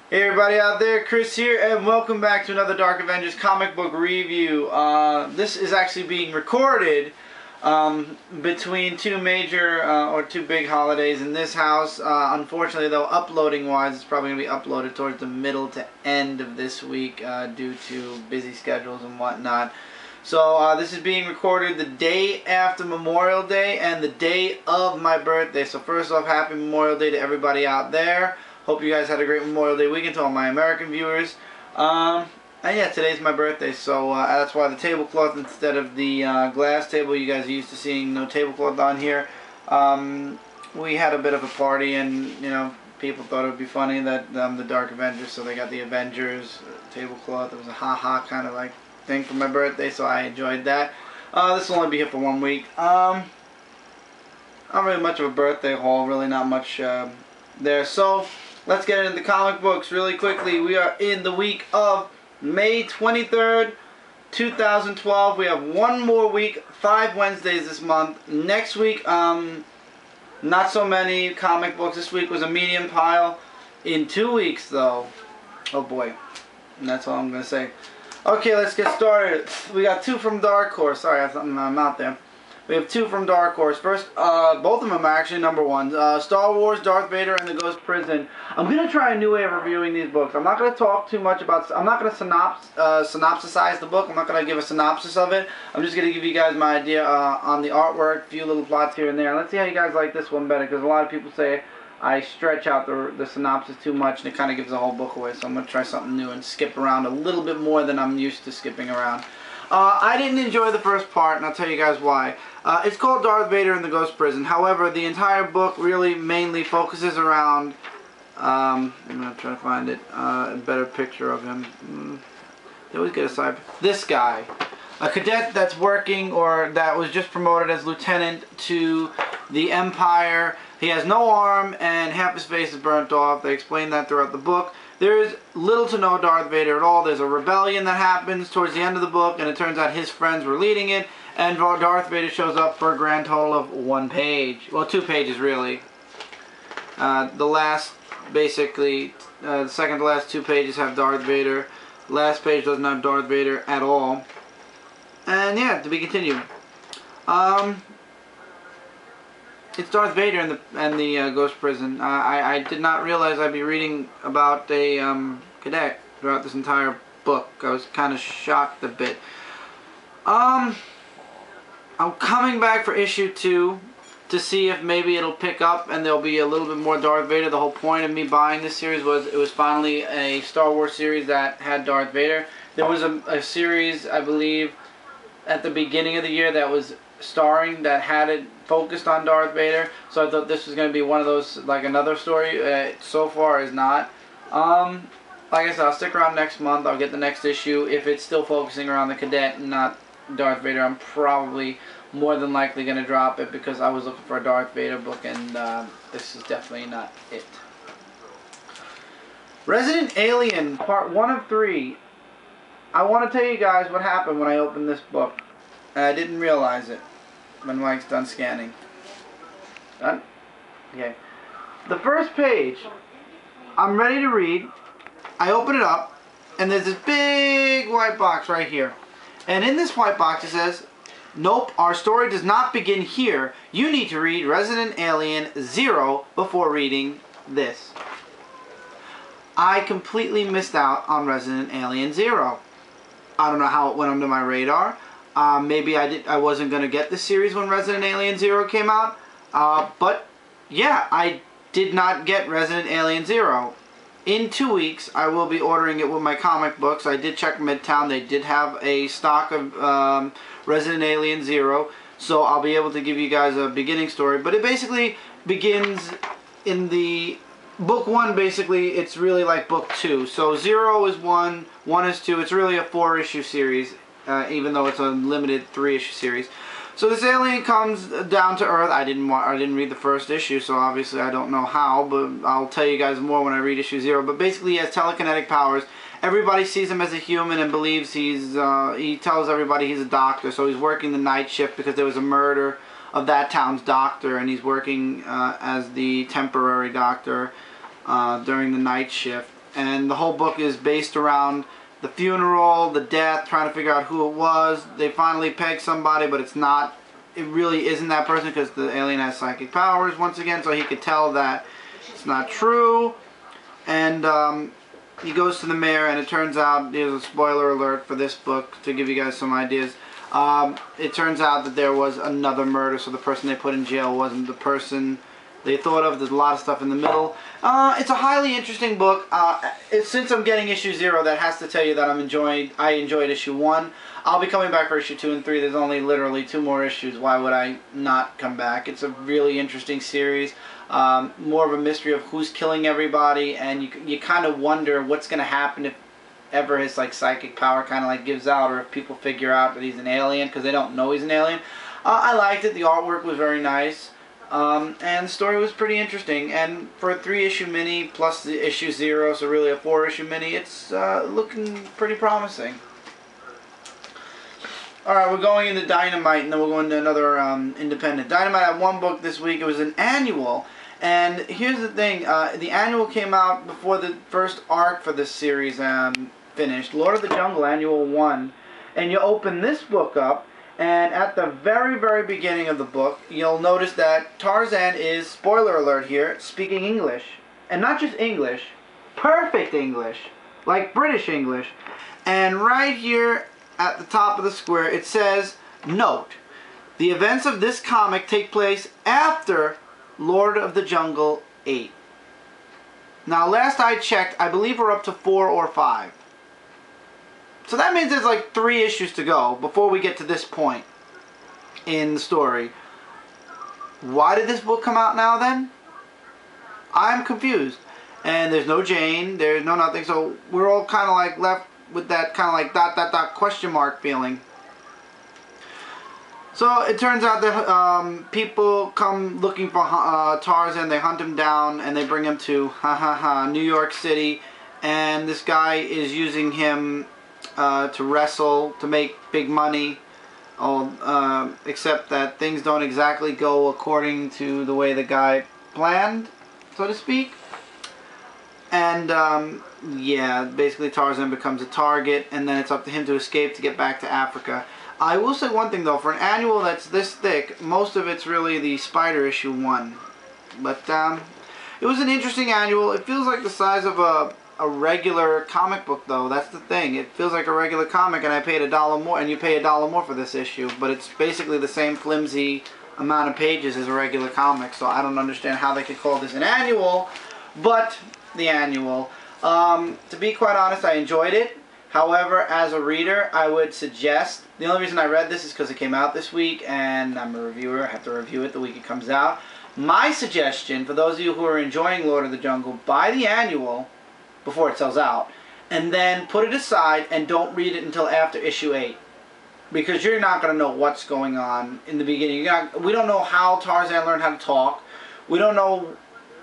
Hey everybody out there, Chris here, and welcome back to another Dark Avengers comic book review. This is actually being recorded between two major or two big holidays in this house. Unfortunately though, uploading wise, it's probably going to be uploaded towards the middle to end of this week due to busy schedules and whatnot. So this is being recorded the day after Memorial Day and the day of my birthday. So first off, happy Memorial Day to everybody out there. Hope you guys had a great Memorial Day weekend to all my American viewers. And yeah, today's my birthday, so that's why the tablecloth instead of the glass table you guys are used to seeing, no tablecloth on here. We had a bit of a party, and you know, people thought it would be funny that I'm the Dark Avengers, so they got the Avengers tablecloth. It was a ha-ha kind of like thing for my birthday, so I enjoyed that. This will only be here for 1 week. Not really much of a birthday haul, really not much there. So let's get into the comic books really quickly. We are in the week of May 23rd, 2012. We have one more week, 5 Wednesdays this month. Next week, not so many comic books. This week was a medium pile. In 2 weeks, though, oh boy, and that's all I'm going to say. Okay, let's get started. We got 2 from Dark Horse. Sorry, I have something in my mouth there. We have 2 from Dark Horse. First, both of them are actually #1. Star Wars Darth Vader and the Ghost Prison. I'm going to try a new way of reviewing these books. I'm not going to talk too much about... I'm not going to synopsisize the book. I'm not going to give a synopsis of it. I'm just going to give you guys my idea on the artwork, a few little plots here and there. Let's see how you guys like this one better, because a lot of people say I stretch out the synopsis too much and it kind of gives the whole book away. So I'm going to try something new and skip around a little bit more than I'm used to skipping around. I didn't enjoy the first part, and I'll tell you guys why. It's called Darth Vader and the Ghost Prison. However, the entire book really mainly focuses around... I'm going to try to find it, a better picture of him. They always get a side... This guy. A cadet that's working, or that was just promoted as lieutenant to the Empire. He has no arm, and half his face is burnt off. They explain that throughout the book. There is little to no Darth Vader at all. There's a rebellion that happens towards the end of the book, and it turns out his friends were leading it, and Darth Vader shows up for a grand total of 1 page. Well, 2 pages, really. The last, basically, the second to last 2 pages have Darth Vader. Last page doesn't have Darth Vader at all. And yeah, to be continued. It's Darth Vader and the Ghost Prison. I did not realize I'd be reading about a cadet throughout this entire book. I was kind of shocked a bit. I'm coming back for issue 2 to see if maybe it'll pick up and there'll be a little bit more Darth Vader. The whole point of me buying this series was it was finally a Star Wars series that had Darth Vader. There was a series, I believe, at the beginning of the year that was starring, that had it focused on Darth Vader, so I thought this was going to be one of those, like another story. So far is not. Like I said, I'll stick around next month. I'll get the next issue. If it's still focusing around the cadet and not Darth Vader, I'm probably more than likely going to drop it, because I was looking for a Darth Vader book, and this is definitely not it. Resident Alien, part 1 of 3. I want to tell you guys what happened when I opened this book. I didn't realize it when Mike's done scanning. Done? Okay. The first page, I'm ready to read. I open it up, and there's this big white box right here. And in this white box it says, "Nope, our story does not begin here. You need to read Resident Alien 0 before reading this." I completely missed out on Resident Alien 0. I don't know how it went under my radar. Maybe I wasn't going to get the series when Resident Alien 0 came out. But yeah, I did not get Resident Alien 0. In 2 weeks, I will be ordering it with my comic books. I did check Midtown. They did have a stock of Resident Alien 0. So I'll be able to give you guys a beginning story. But it basically begins in the... Book 1, basically, it's really like Book 2. So 0 is 1, 1 is 2. It's really a 4-issue series. Even though it's a limited 3-issue series. So this alien comes down to Earth. I didn't read the first issue, so obviously I don't know how, but I'll tell you guys more when I read issue 0. But basically he has telekinetic powers. Everybody sees him as a human and believes he tells everybody he's a doctor. So he's working the night shift because there was a murder of that town's doctor, and he's working as the temporary doctor during the night shift. And the whole book is based around the funeral, the death, trying to figure out who it was. They finally peg somebody, but it's not. It really isn't that person because the alien has psychic powers once again, so he could tell that it's not true. And he goes to the mayor, and it turns out, there's a spoiler alert for this book to give you guys some ideas. It turns out that there was another murder, so the person they put in jail wasn't the person they thought of. There's a lot of stuff in the middle. It's a highly interesting book. Since I'm getting issue 0, that has to tell you that I enjoyed issue 1. I'll be coming back for issue 2 and 3. There's only literally 2 more issues. Why would I not come back? It's a really interesting series. More of a mystery of who's killing everybody, and you kind of wonder what's going to happen if ever his psychic power kind of gives out, or if people figure out that he's an alien because they don't know he's an alien. I liked it. The artwork was very nice. And the story was pretty interesting, and for a 3-issue mini plus the issue 0, so really a 4-issue mini, it's looking pretty promising. Alright, we're going into Dynamite, and then we'll go into another independent. Dynamite had 1 book this week. It was an annual, and here's the thing, the annual came out before the first arc for this series finished, Lord of the Jungle Annual 1, and you open this book up, and at the very, very beginning of the book, you'll notice that Tarzan is, spoiler alert here, speaking English. And not just English, perfect English, like British English. And right here at the top of the square, it says, note, the events of this comic take place after Lord of the Jungle 8. Now, last I checked, I believe we're up to 4 or 5. So that means there's 3 issues to go before we get to this point in the story. Why did this book come out now then? I'm confused. And there's no Jane, there's no nothing, so we're all kind of left with that kind of question mark feeling. So it turns out that people come looking for Tarzan, they hunt him down, and they bring him to New York City, and this guy is using him to wrestle, to make big money, except that things don't exactly go according to the way the guy planned, so to speak. And yeah, basically Tarzan becomes a target, and then it's up to him to escape to get back to Africa. I will say one thing though, for an annual that's this thick, most of it's really the Spider issue 1. But it was an interesting annual. It feels like the size of a regular comic book though. That's the thing. It feels like a regular comic, and I paid $1 more, and you pay $1 more for this issue, but it's basically the same flimsy amount of pages as a regular comic, so I don't understand how they could call this an annual, but the annual. To be quite honest, I enjoyed it. However, as a reader, I would suggest, the only reason I read this is because it came out this week, and I'm a reviewer, I have to review it the week it comes out. My suggestion, for those of you who are enjoying Lord of the Jungle, buy the annual before it sells out, and then put it aside and don't read it until after issue 8. Because you're not going to know what's going on in the beginning. We don't know how Tarzan learned how to talk. We don't know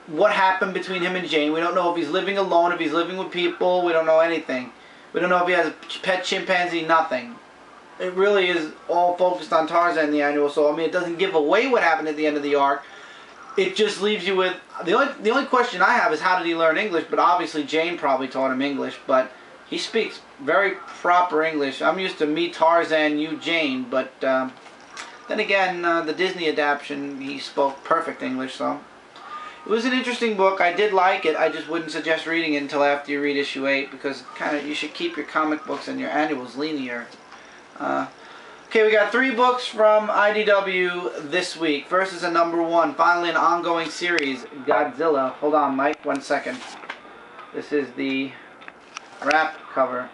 what happened between him and Jane. We don't know if he's living alone, if he's living with people. We don't know anything. We don't know if he has a pet chimpanzee, nothing. It really is all focused on Tarzan in the annual, so I mean it doesn't give away what happened at the end of the arc. It just leaves you with, the only question I have is how did he learn English, but obviously Jane probably taught him English, but he speaks very proper English. I'm used to me Tarzan, you Jane, but then again, the Disney adaptation, he spoke perfect English, so it was an interesting book. I did like it. I just wouldn't suggest reading it until after you read issue 8, because kind of you should keep your comic books and your annuals linear. Okay, we got 3 books from IDW this week. First is a #1, finally an ongoing series, Godzilla. Hold on, Mike, 1 second. This is the wrap cover.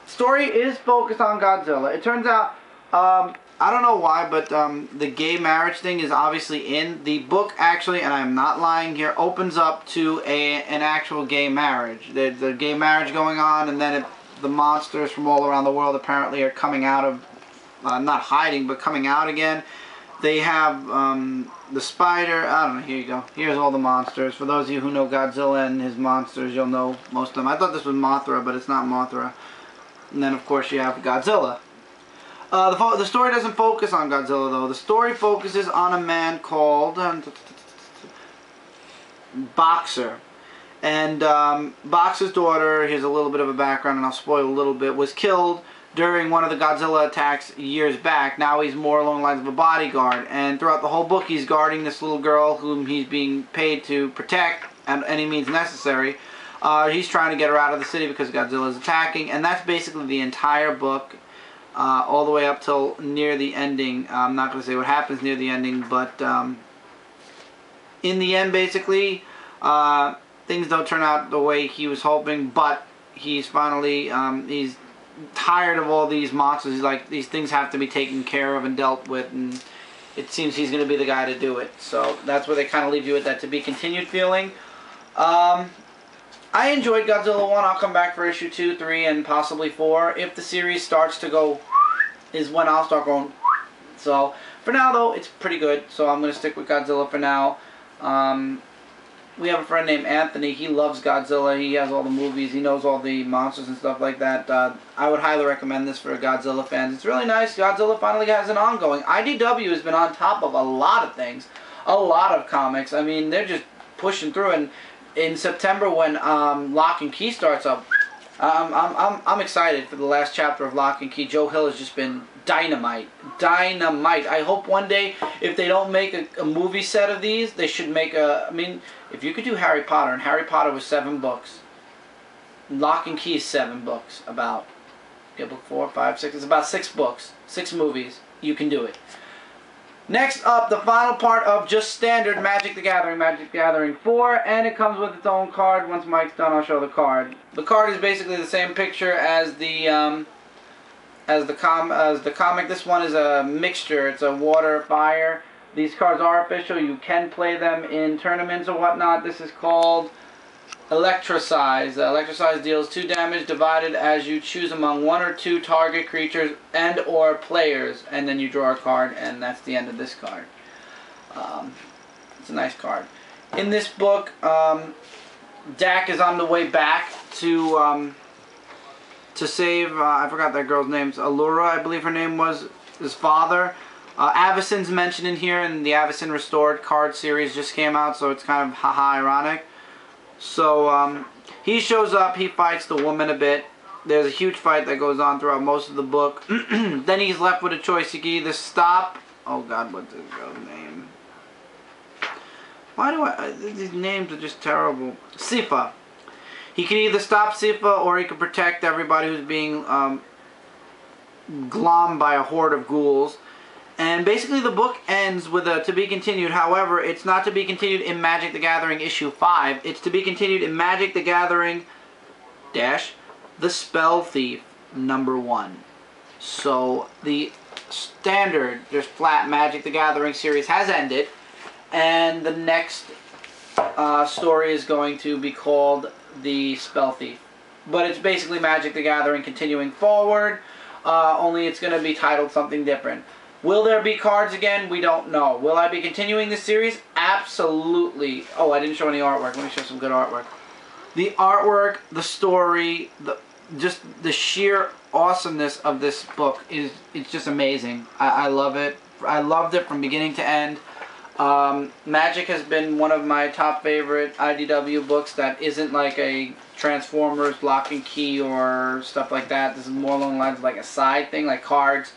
Story is focused on Godzilla. It turns out, I don't know why, but the gay marriage thing is obviously in the book. Actually, and I'm not lying here, opens up to an actual gay marriage. There's a gay marriage going on, and then the monsters from all around the world apparently are coming out of, not hiding, but coming out again. They have the spider. I don't know. Here you go. Here's all the monsters. For those of you who know Godzilla and his monsters, you'll know most of them. I thought this was Mothra, but it's not Mothra. And then, of course, you have Godzilla. The story doesn't focus on Godzilla, though. The story focuses on a man called Boxer. And Boxer's daughter, here's a little bit of a background and I'll spoil a little bit, was killed during one of the Godzilla attacks years back. Now he's more along the lines of a bodyguard. And throughout the whole book he's guarding this little girl whom he's being paid to protect at any means necessary. He's trying to get her out of the city because Godzilla is attacking. And that's basically the entire book. All the way up till near the ending. I'm not going to say what happens near the ending, but in the end, basically, things don't turn out the way he was hoping, but he's finally, he's tired of all these monsters. He's like, these things have to be taken care of and dealt with, and it seems he's going to be the guy to do it. So that's where they kind of leave you with that to be continued feeling. I enjoyed Godzilla 1. I'll come back for issue 2, 3, and possibly 4. If the series starts to go, is when I'll start going. So, for now though, it's pretty good. So I'm going to stick with Godzilla for now. We have a friend named Anthony. He loves Godzilla. He has all the movies. He knows all the monsters and stuff like that. I would highly recommend this for Godzilla fans. It's really nice. Godzilla finally has an ongoing. IDW has been on top of a lot of things. A lot of comics. I mean, they're just pushing through. And in September when Lock and Key starts up, I'm excited for the last chapter of Lock and Key. Joe Hill has just been dynamite. Dynamite. I hope one day, if they don't make a movie set of these, they should make a... I mean, if you could do Harry Potter, and Harry Potter was 7 books. Lock and Key is 7 books. About, get book 4, 5, 6. It's about 6 books. 6 movies. You can do it. Next up, the final part of just standard Magic the Gathering 4, and it comes with its own card. Once Mike's done, I'll show the card. The card is basically the same picture as the comic. This one is a mixture. It's a water, fire. These cards are official. You can play them in tournaments or whatnot. This is called Electricize. Electricize deals 2 damage divided as you choose among 1 or 2 target creatures and or players, and then you draw a card, and that's the end of this card. It's a nice card. In this book, Dak is on the way back to save, I forgot that girl's name, Allura, I believe her name was, his father. Avicen's mentioned in here, and the Avicen Restored card series just came out, so it's kind of haha ironic. So he shows up, he fights the woman a bit. There's a huge fight that goes on throughout most of the book. Then he's left with a choice. He can either stop, oh god, what's this girl's name? Why do these names are just terrible. Sifa. He can either stop Sifa or he can protect everybody who's being glommed by a horde of ghouls. And basically the book ends with a to be continued. However, it's not to be continued in Magic the Gathering issue 5. It's to be continued in Magic the Gathering dash the Spell Thief #1. So the standard, just flat Magic the Gathering series has ended. And the next story is going to be called the Spell Thief. But it's basically Magic the Gathering continuing forward. Only it's going to be titled something different. Will there be cards again? We don't know. Will I be continuing this series? Absolutely. Oh, I didn't show any artwork. Let me show some good artwork. The artwork, the story, just the sheer awesomeness of this book it's just amazing. I love it. I loved it from beginning to end. Magic has been one of my top favorite IDW books that isn't like a Transformers, Lock and Key, or stuff like that. This is more along the lines of like a side thing, like cards.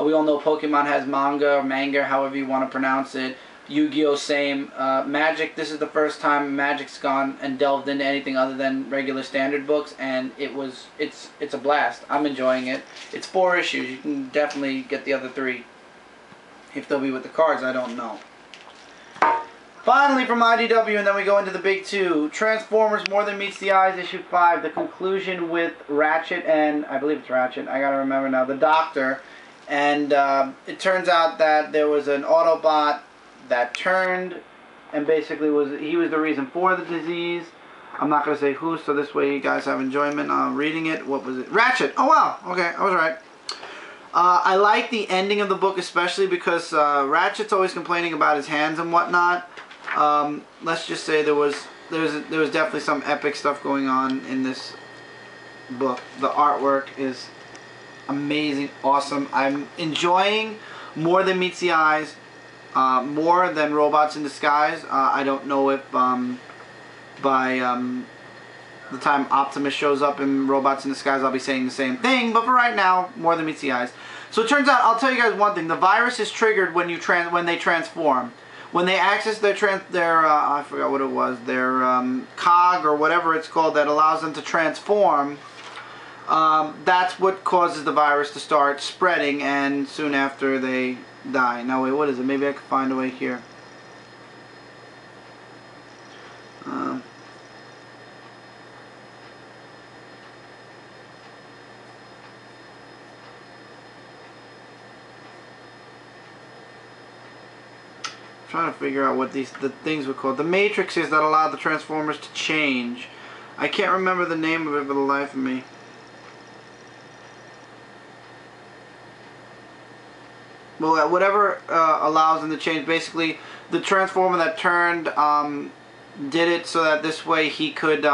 We all know Pokemon has manga, or manga, however you want to pronounce it. Yu-Gi-Oh! Same. Magic, this is the first time Magic's gone and delved into anything other than regular standard books, and it's a blast. I'm enjoying it. It's 4 issues. You can definitely get the other 3. If they'll be with the cards, I don't know. Finally from IDW, and then we go into the big 2. Transformers More Than Meets the Eyes, issue 5. The conclusion with Ratchet and, I believe it's Ratchet, I gotta remember now, the Doctor. And it turns out that there was an Autobot that turned and basically he was the reason for the disease. I'm not going to say who, so this way you guys have enjoyment reading it. What was it? Ratchet! Oh wow! Okay, I was right. I like the ending of the book especially because Ratchet's always complaining about his hands and whatnot. Let's just say there was definitely some epic stuff going on in this book. The artwork is amazing, awesome. I'm enjoying More Than Meets the Eyes, more than Robots in Disguise. I don't know if by the time Optimus shows up in Robots in Disguise, I'll be saying the same thing. But for right now, more than meets the eyes. So it turns out, I'll tell you guys one thing: the virus is triggered when they transform. When they access their I forgot what it was, their cog or whatever it's called that allows them to transform. That's what causes the virus to start spreading, and soon after they die. Now wait, what is it? Maybe I can find a way here. Trying to figure out what the things were called. The matrices that allow the Transformers to change. I can't remember the name of it for the life of me. Well, whatever allows them to change. Basically, the Transformer that turned did it so that this way he could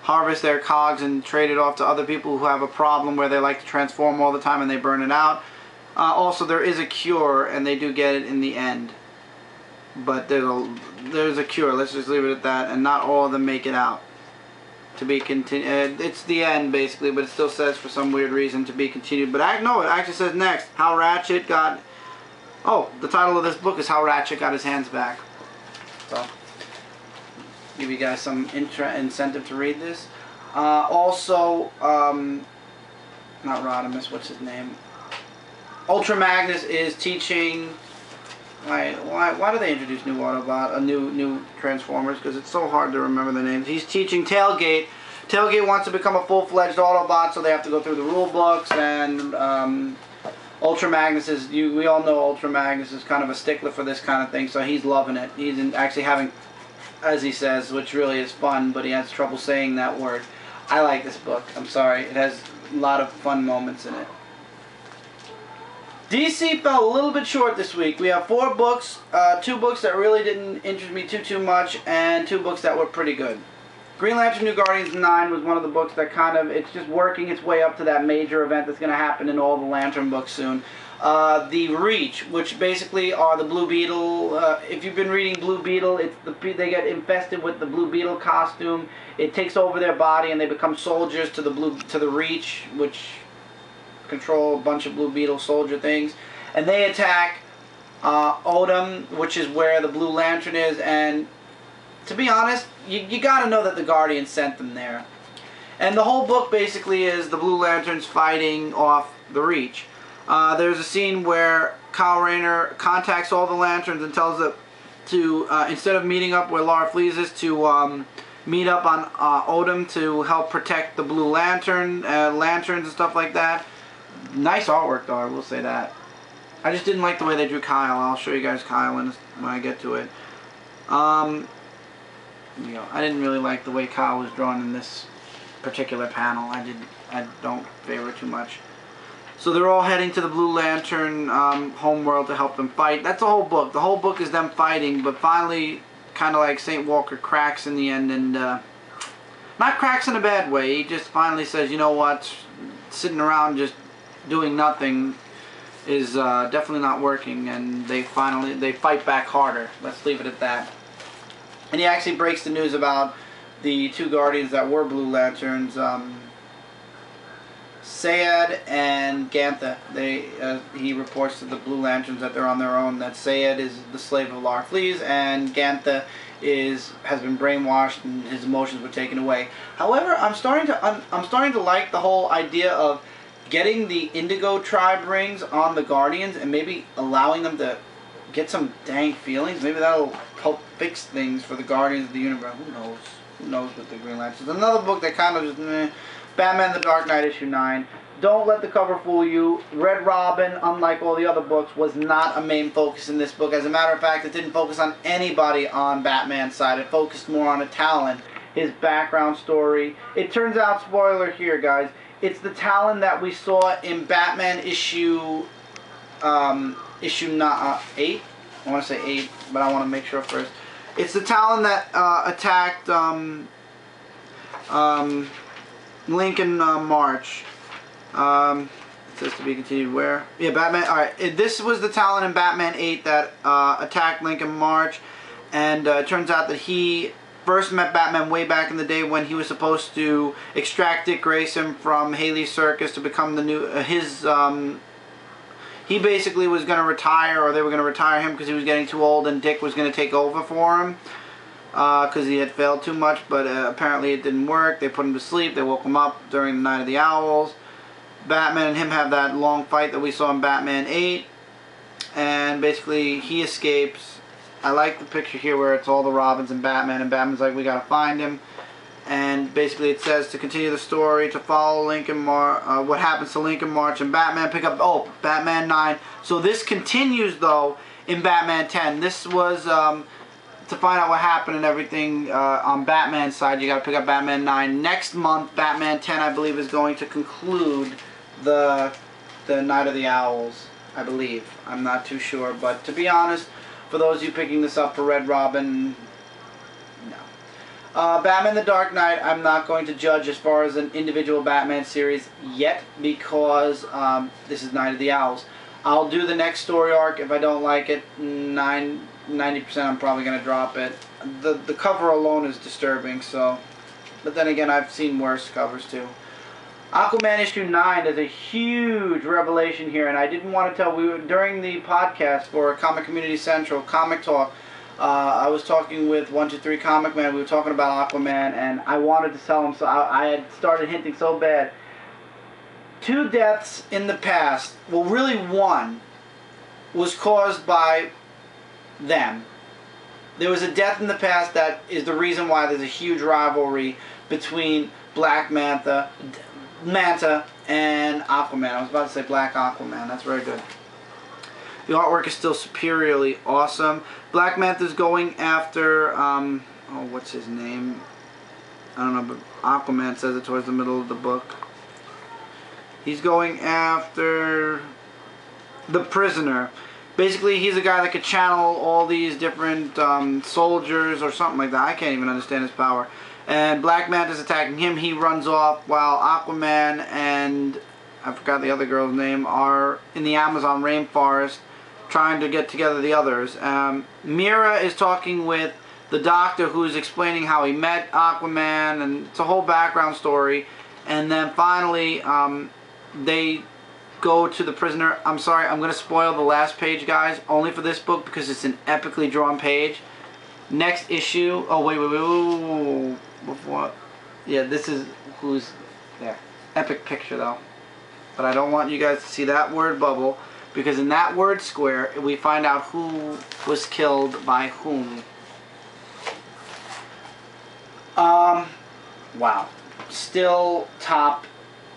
harvest their cogs and trade it off to other people who have a problem where they like to transform all the time and they burn it out. Also, there is a cure, and they do get it in the end. But there's a cure. Let's just leave it at that. And not all of them make it out. To be continued. It's the end basically, but it still says for some weird reason to be continued. But no, it actually says next how Ratchet got. Oh, the title of this book is How Ratchet Got His Hands Back. So give you guys some incentive to read this. Also, not Rodimus. What's his name? Ultra Magnus is teaching. Why do they introduce new Autobot, new Transformers? Because it's so hard to remember the names. He's teaching Tailgate. Tailgate wants to become a full-fledged Autobot, so they have to go through the rule books. And Ultra Magnus is, we all know Ultra Magnus is kind of a stickler for this kind of thing, so he's loving it. He's actually having, as he says, which really is fun, but he has trouble saying that word. I like this book. I'm sorry. It has a lot of fun moments in it. DC fell a little bit short this week. We have 4 books, 2 books that really didn't interest me too much, and 2 books that were pretty good. Green Lantern New Guardians 9 was one of the books that kind of, it's just working its way up to that major event that's going to happen in all the Lantern books soon. The Reach, which basically are the Blue Beetle. If you've been reading Blue Beetle, they get infested with the Blue Beetle costume. It takes over their body and they become soldiers to the Reach, which control a bunch of Blue Beetle soldier things, and they attack Odom, which is where the Blue Lantern is. And to be honest, you gotta know that the Guardians sent them there. And the whole book basically is the Blue Lanterns fighting off the Reach. There's a scene where Kyle Rayner contacts all the Lanterns and tells them to instead of meeting up where Laura Flees is, to meet up on Odom to help protect the Blue Lantern lanterns and stuff like that. Nice artwork though, I will say that. I just didn't like the way they drew Kyle. I'll show you guys Kyle when I get to it. I didn't really like the way Kyle was drawn in this particular panel. I don't favor it too much. So they're all heading to the Blue Lantern homeworld to help them fight. That's the whole book. The whole book is them fighting, but finally, kind of like St. Walker cracks in the end, and not cracks in a bad way. He just finally says, you know what, sitting around just doing nothing is definitely not working, and they fight back harder. Let's leave it at that. And he actually breaks the news about the 2 Guardians that were Blue Lanterns, Sayed and Gantha. He reports to the Blue Lanterns that they're on their own, that Sayed is the slave of Laura Flees, and Gantha has been brainwashed and his emotions were taken away. However, I'm starting to like the whole idea of getting the Indigo Tribe rings on the Guardians and maybe allowing them to get some dang feelings. Maybe that'll help fix things for the Guardians of the Universe. Who knows? Who knows with the Green Lanterns. Another book that kind of just meh. Batman the Dark Knight issue 9. Don't let the cover fool you. Red Robin, unlike all the other books, was not a main focus in this book. As a matter of fact, it didn't focus on anybody on Batman's side. It focused more on a Talon, his background story. It turns out, spoiler here, guys, it's the Talon that we saw in Batman issue 8. I want to say 8, but I want to make sure first. It's the Talon that attacked Lincoln March. It says to be continued where? Yeah, Batman. Alright, this was the Talon in Batman 8 that attacked Lincoln March, and it turns out that he first met Batman way back in the day when he was supposed to extract Dick Grayson from Haley's Circus to become the new he basically was going to retire, or they were going to retire him because he was getting too old, and Dick was going to take over for him because he had failed too much, but apparently it didn't work. They put him to sleep. They woke him up during the Night of the Owls. Batman and him have that long fight that we saw in Batman 8, and basically he escapes. I like the picture here where it's all the Robins and Batman's like, we got to find him. And basically it says to continue the story, to follow Lincoln what happens to Lincoln March, and Batman pick up, Batman 9. So this continues though in Batman 10. This was to find out what happened and everything on Batman's side. You got to pick up Batman 9. Next month, Batman 10, I believe, is going to conclude the Night of the Owls, I believe. I'm not too sure, but to be honest, for those of you picking this up for Red Robin, Batman the Dark Knight, I'm not going to judge as far as an individual Batman series yet because this is Night of the Owls. I'll do the next story arc. If I don't like it, 90% I'm probably going to drop it. The cover alone is disturbing, so. But then again, I've seen worse covers too. Aquaman issue 9, there's a huge revelation here, and I didn't want to tell. During the podcast for Comic Community Central, Comic Talk, I was talking with 123 Comic Man. We were talking about Aquaman, and I wanted to tell him, so I had started hinting so bad. 2 deaths in the past, well, really 1, was caused by them. There was a death in the past that is the reason why there's a huge rivalry between Black Manta and Aquaman. I was about to say Black Aquaman. That's very good. The artwork is still superiorly awesome. Black Manta's going after, what's his name? I don't know, but Aquaman says it towards the middle of the book. He's going after the prisoner. Basically, he's a guy that could channel all these different soldiers or something like that. I can't even understand his power. And Black Manta's attacking him. He runs off while Aquaman and, I forgot the other girl's name, are in the Amazon rainforest trying to get together the others. Mira is talking with the doctor who's explaining how he met Aquaman, and it's a whole background story. And then finally, they go to the prisoner. I'm sorry, I'm going to spoil the last page, guys, only for this book because it's an epically drawn page. Next issue, wait. Before, yeah, this is who's there. Epic picture, though. But I don't want you guys to see that word bubble, because in that word square, we find out who was killed by whom. Wow. Still top,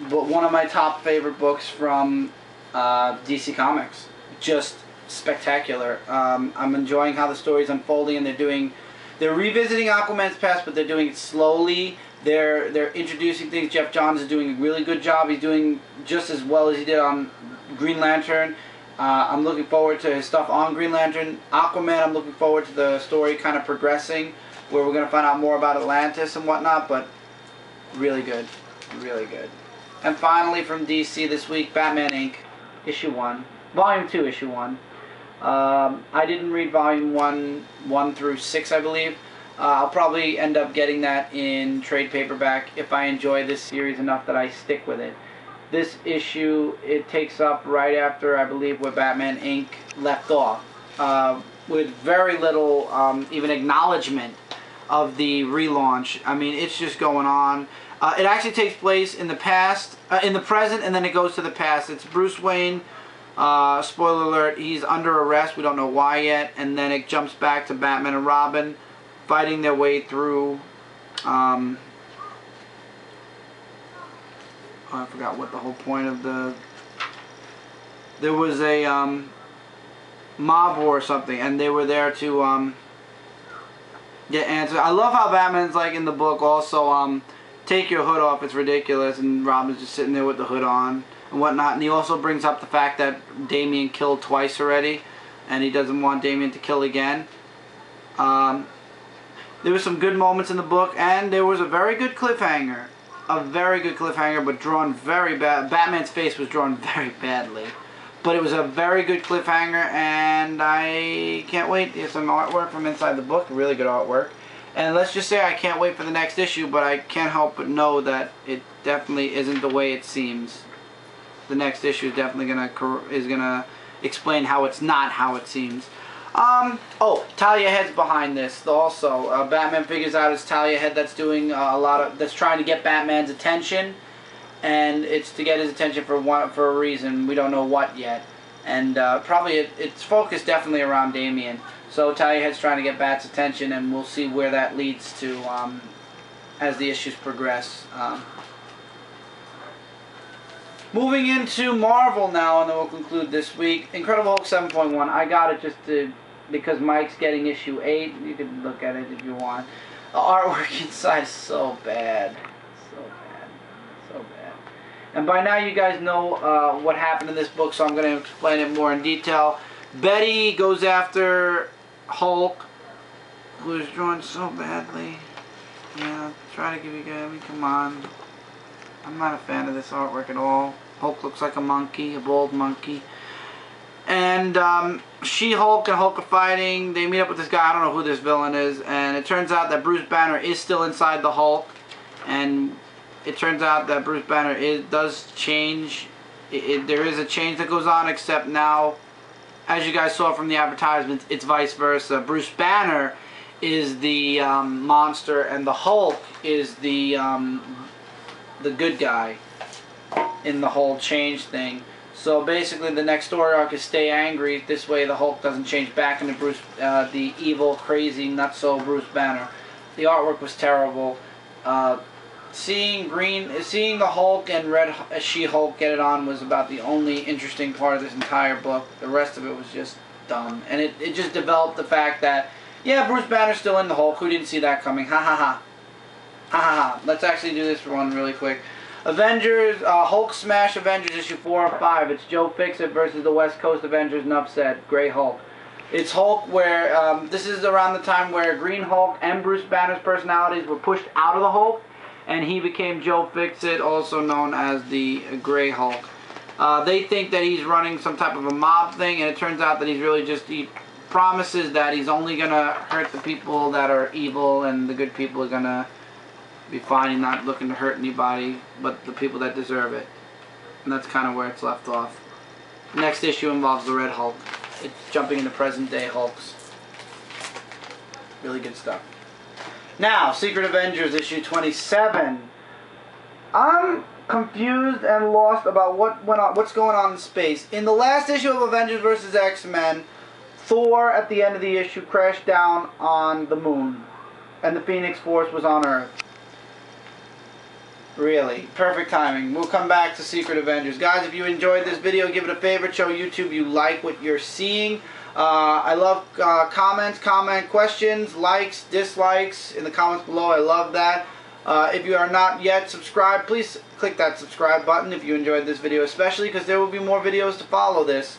but one of my top favorite books from DC Comics. Just spectacular. I'm enjoying how the story's unfolding, and they're revisiting Aquaman's past, but they're doing it slowly. They're introducing things. Jeff Johns is doing a really good job. He's doing just as well as he did on Green Lantern. I'm looking forward to his stuff on Green Lantern. Aquaman, I'm looking forward to the story kind of progressing, where we're going to find out more about Atlantis and whatnot, but really good. Really good. And finally from DC this week, Batman Inc. Issue 1. Volume 2, Issue 1. I didn't read Volume 1 through 6, I believe. I'll probably end up getting that in trade paperback if I enjoy this series enough that I stick with it. This issue, it takes up right after, I believe, where Batman Inc. left off, with very little even acknowledgement of the relaunch. I mean, it's just going on. It actually takes place in the past, in the present, and then it goes to the past. It's Bruce Wayne. Spoiler alert, he's under arrest. We don't know why yet. And then it jumps back to Batman and Robin fighting their way through. I forgot what the whole point of the. There was a mob war or something, and they were there to get answers. I love how Batman's like in the book also take your hood off, it's ridiculous, and Robin's just sitting there with the hood on and whatnot. And he also brings up the fact that Damian killed twice already, and he doesn't want Damian to kill again. There were some good moments in the book, and there was a very good cliffhanger. A very good cliffhanger, but drawn very bad. Batman's face was drawn very badly. But it was a very good cliffhanger, and I can't wait. There's some artwork from inside the book, really good artwork. And let's just say I can't wait for the next issue, but I can't help but know that it definitely isn't the way it seems. The next issue is definitely gonna explain how it's not how it seems. Oh, Talia Head's behind this also. Batman figures out it's Talia Head that's doing that's trying to get Batman's attention, and it's to get his attention for a reason. We don't know what yet, and probably it's focused definitely around Damian. So Talia Head's trying to get Bat's attention, and we'll see where that leads to as the issues progress. Moving into Marvel now, and then we'll conclude this week. Incredible Hulk 7.1. I got it because Mike's getting issue 8. You can look at it if you want. The artwork inside is so bad. So bad. So bad. And by now you guys know what happened in this book, so I'm going to explain it more in detail. Betty goes after Hulk, who is drawn so badly. Yeah, try to give you guys, come on. I'm not a fan of this artwork at all. Hulk looks like a monkey, a bald monkey. And She-Hulk and Hulk are fighting. They meet up with this guy, I don't know who this villain is. And it turns out that Bruce Banner is still inside the Hulk. And it turns out that Bruce Banner does change. There is a change that goes on, except now, as you guys saw from the advertisements, it's vice versa. Bruce Banner is the monster, and the Hulk is the good guy in the whole change thing. So basically the next story arc is Stay Angry. This way the Hulk doesn't change back into the evil, crazy, nutso Bruce Banner. The artwork was terrible. Seeing the Hulk and Red She-Hulk get it on was about the only interesting part of this entire book. The rest of it was just dumb. And it just developed the fact that, yeah, Bruce Banner's still in the Hulk. Who didn't see that coming? Ha ha ha. Ha ha ha. Let's actually do this for one really quick. Avengers, Hulk Smash Avengers issue 4 and 5. It's Joe Fixit versus the West Coast Avengers. Enough said. Grey Hulk. It's Hulk where, this is around the time where Green Hulk and Bruce Banner's personalities were pushed out of the Hulk, and he became Joe Fixit, also known as the Grey Hulk. They think that he's running some type of a mob thing, and it turns out that he's really he promises that he's only going to hurt the people that are evil, and the good people are going to be fine. He's not looking to hurt anybody but the people that deserve it. And that's kind of where it's left off. Next issue involves the Red Hulk. It's jumping into present day Hulks. Really good stuff. Now, Secret Avengers issue 27. I'm confused and lost about what's going on in space. In the last issue of Avengers vs. X-Men, Thor at the end of the issue crashed down on the moon, and the Phoenix Force was on Earth. Really, perfect timing. We'll come back to Secret Avengers. Guys, if you enjoyed this video, give it a favorite. Show YouTube you like what you're seeing. I love comments, questions, likes, dislikes in the comments below. I love that. If you are not yet subscribed, please click that subscribe button if you enjoyed this video, especially because there will be more videos to follow this.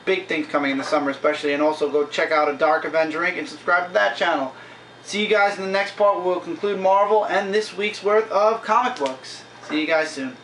Big things coming in the summer especially, and also go check out a Dark Avenger Inc. and subscribe to that channel. See you guys in the next part where we'll conclude Marvel and this week's worth of comic books. See you guys soon.